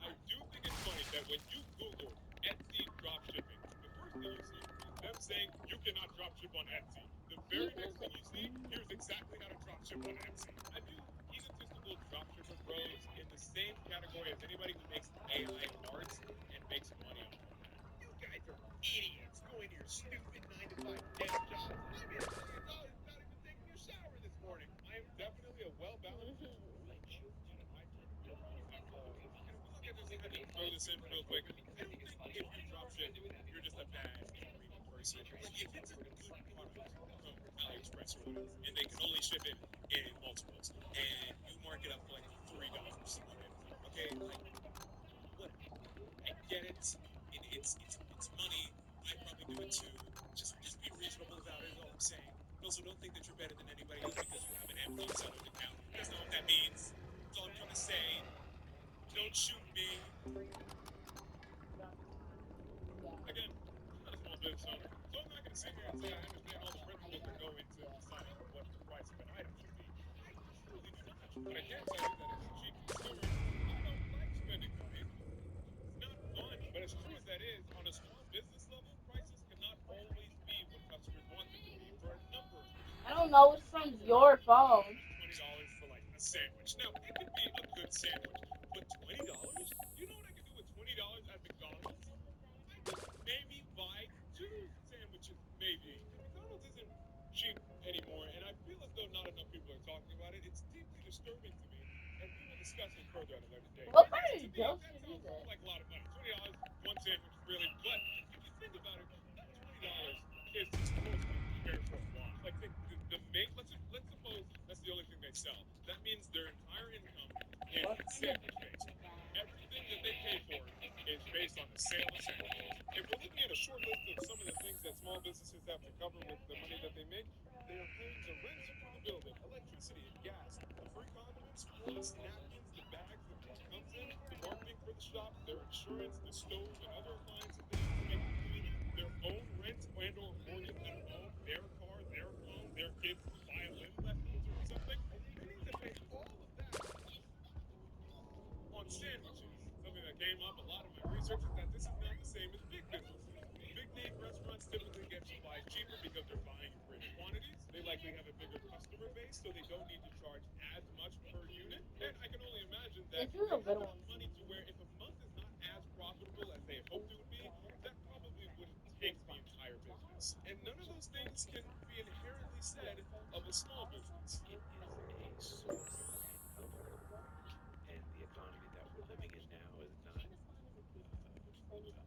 S5: I do think it's funny that when you Google Etsy dropshipping, the first thing you see is them saying you cannot dropship on Etsy. The very next thing you see, here's exactly how to dropship on Etsy. I view egotistical dropshipper bros in the same category as anybody who makes AI art and makes money off of that. You guys are idiots going to your stupid 9 to 5 desk jobs. I made $1 million without even taking a shower this morning. I am definitely a well-balanced like children in my turn to be around people. And if we look at this, I had to throw this in real quick. I don't think if you drop ship, you're just a bad, greedy person. Like if it's a good product from AliExpress or whatever, and they can only ship it in multiples, and you mark it up for like $3 on Amazon, okay? Like what? I get it. It's money. I probably do it too. Just be reasonable about it. Is all I'm saying. But also don't think that you're better than anybody else because you have an Amazon seller's account. That's not what that means. That's all I'm trying to say. Don't shoot me. Again, I'm not a small business owner, so I'm not going to sit here and say I understand all the principles that go into deciding what the price of an item should be. I truly do not. But I can tell you that as a cheap consumer, I don't like spending money. It's not fun. But as true as that is, on a small business level, prices cannot always be what customers want them to be for a number of reasons.
S2: I don't know which one's your phone.
S5: $20 for like a sandwich. Now it could be a good sandwich, but $20? You know what I could do with $20 at McDonald's? I could maybe buy 2 sandwiches, maybe. McDonald's isn't cheap anymore, and I feel as though not enough people are talking about it. It's deeply disturbing to me, and we will discuss it further at a later date.
S2: What
S5: But
S2: kind
S5: yes,
S2: of
S5: to me,
S2: jokes
S5: that
S2: is
S5: sounds
S2: it?
S5: like a lot of money. $20, 1 sandwich, really. But if you think about it, that $20 is supposed to care for a lot. Like the make. Let's suppose that's the only thing they sell. That means their entire income is sandwich based. Everything that they pay for is based on the sale of sandwiches. If we're looking at a short list of some of the things that small businesses have to cover with the money that they make, they are paying the rent for the building, electricity and gas, the free condiments, plus napkins, the bags the food comes in, the marketing for the shop, their insurance, the stove and other appliances they use to make the food, their own rent and or mortgage at home, their car, their phone, their kids' violin lessons or something. They need to pay all of that on sandwiches. Something that came up a lot in my research is that this is not the same as big businesses. Big name restaurants typically get supplies cheaper because they're buying in greater quantities. They likely have a bigger customer base, so they don't need to charge as much per unit. And I can only imagine that
S2: This
S5: they
S2: is a
S5: have
S2: good
S5: enough
S2: one.
S5: money to where if a month is not as profitable as they had hoped it would be, that probably wouldn't tank the entire business. And none of those things can be inherently said of a small business.
S9: It is a source of income, and the economy that we're living in now is not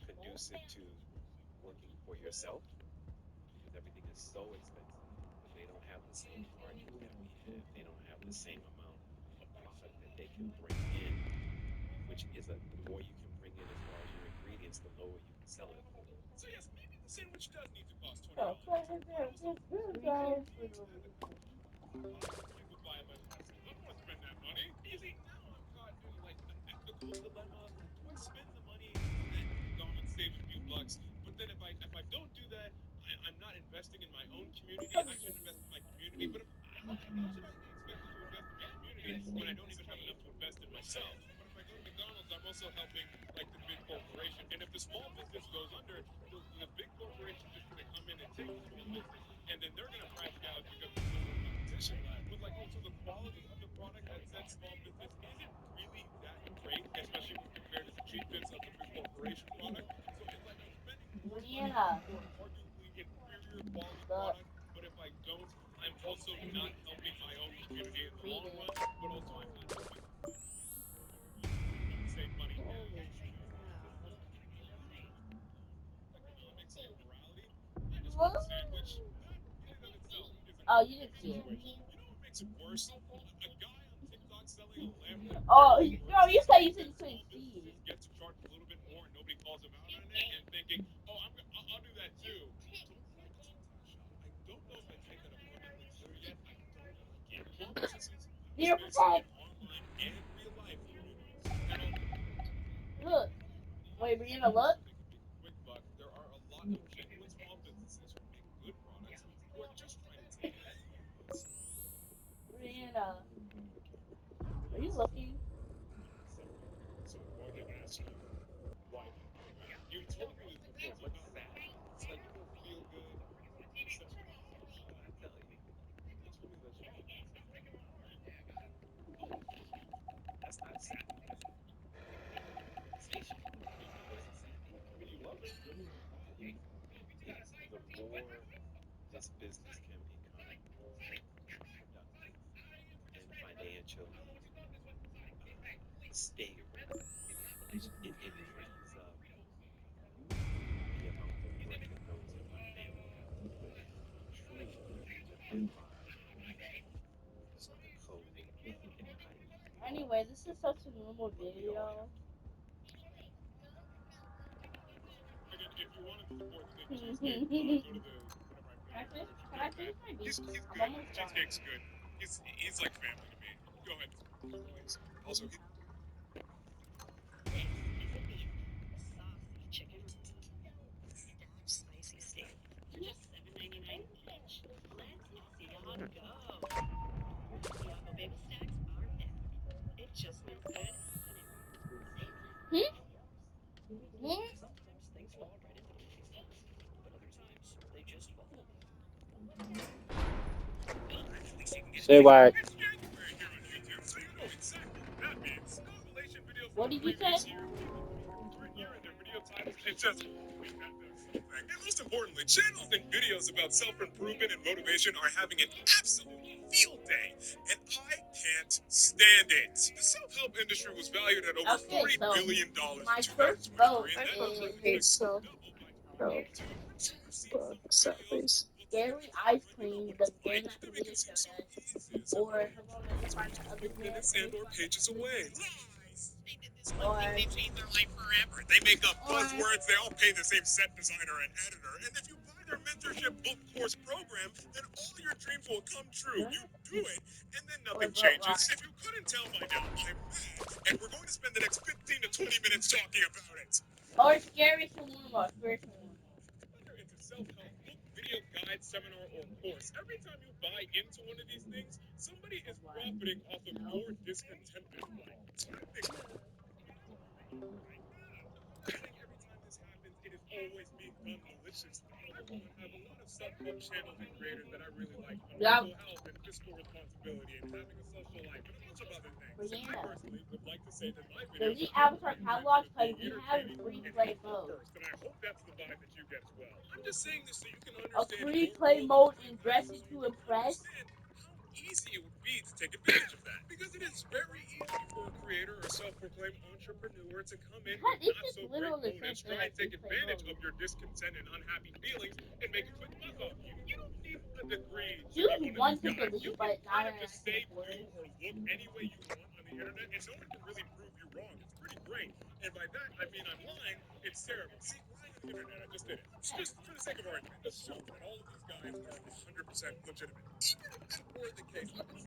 S9: conducive to working for yourself. is so expensive. They don't have the same margins that we have. They don't have the same amount of product that they can bring in, which is the more you can bring in as far as your ingredients, the lower you can sell it for.
S5: So yes, maybe the sandwich does need to cost
S2: Oh,
S5: $20.
S2: good
S5: People buy my last meal. I don't want to spend that money. You see, now I'm caught in like an ethical dilemma. Do I spend the money at McDonald's, save a few bucks? But then if I don't do that, I'm not investing in my own community. I should invest in my community. But how should I be expected to invest in my community when I don't even have enough to invest in myself? But if I go to McDonald's, I'm also helping like the big corporation. And if the small business goes under, the big corporation is going to come in and take the small business, and then they're going to price gouge because there's no more competition. But like, also the quality of the product that said small business isn't really that great, especially when compared to the cheapness of the big corporation product. So it's like I'm spending more money
S2: Brianna,
S5: for arguably inferior quality
S2: the
S5: product, but if I don't, I'm also not helping my own community in the long
S2: reading.
S5: run, but also I'm not helping save money. Economics and morality. I just want a sandwich. That in and of itself isn't
S2: Oh,
S5: a
S2: you didn't see it.
S5: situation. You know what makes it worse? A guy on TikTok selling a lamp that
S2: Oh,
S5: barely
S2: no,
S5: works,
S2: you said you
S5: and
S2: said you
S5: the small
S2: couldn't see.
S5: businesses get to charge a little bit more and nobody calls him out on it, and thinking, oh, I'll do that too. So when it comes to TikTok shop, I don't know if I made that abundantly clear yet. I don't like it. Small businesses
S2: Dear
S5: exist
S2: Papa.
S5: in online and real life communities, and although
S2: Look. Wait, Brianna, look.
S5: make a big quick buck, there are a lot of genuine small businesses who make good products who are just trying to take it.
S2: Brianna. Are you looking?
S5: So go ahead and ask you, why not? You told me this before, but
S9: What's sad?
S5: it's like you don't feel good. It's sad.
S9: What I tell you,
S5: You told me that you don't feel
S9: that's not sad. Sensation. What's saddening?
S5: I mean, you love it.
S9: The more this business can become productive and financially stable, it frees up the amount of work that goes in my daily truly to provide for the clothing and items we all
S2: Anyway, this is such a normal
S9: we all
S2: video.
S9: have.
S5: Again, if you wanted to support the big cheesecake, go to the whatever I forget the
S2: Can I
S5: membership
S2: finish
S5: at.
S2: my
S5: He's
S2: beef?
S5: good.
S2: I'm almost done.
S5: Cheesecake's good. He's like family to me. Go ahead, please. Also,
S7: This is the saucy chicken stuffed spicy steak for just $7.99 each. Let's see y'all go. Iago bagel stacks are back. It just smells good and it
S8: Sometimes things fall right into place, but other times they just fall.
S1: Say why.
S5: it's January here on YouTube, so you know exactly what that means. Compilation videos
S2: What
S5: from the
S2: did you
S5: previous
S2: say?
S5: year. People put the current year in their video titles. It just makes that the thing. And most importantly, channels and videos about self-improvement and motivation are having an absolute field day, and I can't stand it. The self-help industry was valued at over
S2: Okay,
S5: $40
S2: so
S5: billion
S2: my
S5: in
S2: first vote
S5: 2023, and that number
S2: is
S5: is doubled by 2022.
S1: Salaries.
S2: Scary Ice Cream, the game that the video showed us, or if I'm gonna find the other game,
S5: minutes and or pages away. Lies! They did this
S2: Or-
S5: one thing, they changed their life forever. They make up buzzwords, they all pay the same set designer and editor. And if you buy their mentorship book course program, then all your dreams will come true. You do it, and then nothing changes. If you couldn't tell by now, I'm mad, and we're going to spend the next 15 to 20 minutes talking about it.
S2: Or Scary Saluma, first one.
S5: Whether it's a self-help book, video guide, seminar, or course, every time you buy into one of these things, somebody is profiting off of your discontented life. I think every time this happens, it is always being done maliciously. Although I have a lot of self-help channels and creators that I really like on mental health and fiscal responsibility and having a social life and a bunch of other things. I personally would like to say that my videos
S2: The
S5: are
S2: Avatar catalog, because we have free play mode.
S5: first, and I hope that's the vibe that you get as well. I'm just saying this so you can
S2: A
S5: understand
S2: free
S5: your
S2: play
S5: role
S2: mode in Dressing to Impress.
S5: understand how easy it would be to take advantage of that. Because it is very easy for a creator or self-proclaimed entrepreneur to come in with
S2: This
S5: not
S2: is
S5: so great
S2: literally the
S5: motives,
S2: same thing
S5: try
S2: as
S5: and take
S2: free play
S5: advantage
S2: mode.
S5: of your discontent and unhappy feelings, and make a quick buck off you. You don't
S2: want to
S5: guys, you
S2: believe,
S5: can
S2: but
S5: kind
S2: not
S5: of just say, do, or look any way you want on the internet, and no one can really prove you wrong. It's pretty great. And by that, I mean I'm lying. It's terrible. See, lying on the internet, I just did it. Just for the sake of argument, assume that all of these guys are 100% legitimate. Even if that were the case,